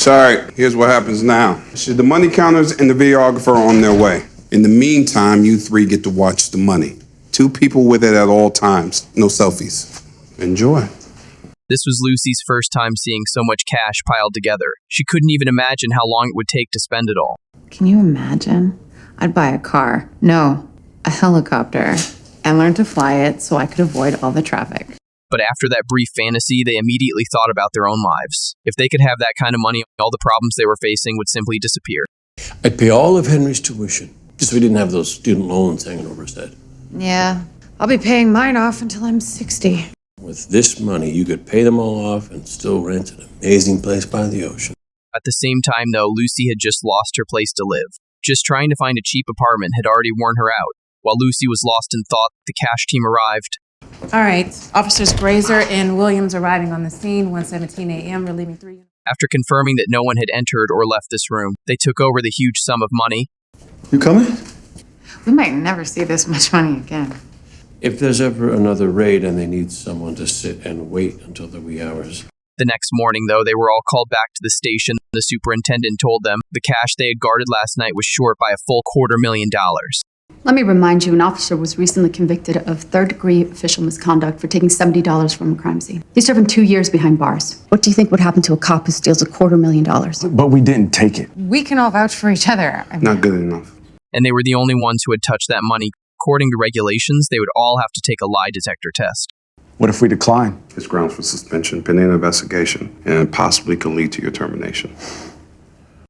Sorry, here's what happens now. The money counters and the videographer are on their way. In the meantime, you three get to watch the money. 2 people with it at all times. No selfies. Enjoy. This was Lucy's first time seeing so much cash piled together. She couldn't even imagine how long it would take to spend it all. Can you imagine? I'd buy a car. No, a helicopter. And learn to fly it so I could avoid all the traffic. But after that brief fantasy, they immediately thought about their own lives. If they could have that kind of money, all the problems they were facing would simply disappear. I'd pay all of Henry's tuition, just so we didn't have those student loans hanging over his head. Yeah, I'll be paying mine off until I'm 60. With this money, you could pay them all off and still rent an amazing place by the ocean. At the same time, though, Lucy had just lost her place to live. Just trying to find a cheap apartment had already worn her out. While Lucy was lost in thought, the cash team arrived. All right, Officers Grazer and Williams arriving on the scene, 1:17 a.m., relieving 3. After confirming that no one had entered or left this room, they took over the huge sum of money. You coming? We might never see this much money again. If there's ever another raid and they need someone to sit and wait until the wee hours. The next morning, though, they were all called back to the station. The superintendent told them the cash they had guarded last night was short by a full $250,000. Let me remind you, an officer was recently convicted of third-degree official misconduct for taking $70 from a crime scene. He's serving 2 years behind bars. What do you think would happen to a cop who steals $250,000? But we didn't take it. We can all vouch for each other. Not good enough. And they were the only ones who had touched that money. According to regulations, they would all have to take a lie detector test. What if we decline? It's grounds for suspension, pending investigation, and possibly could lead to your termination.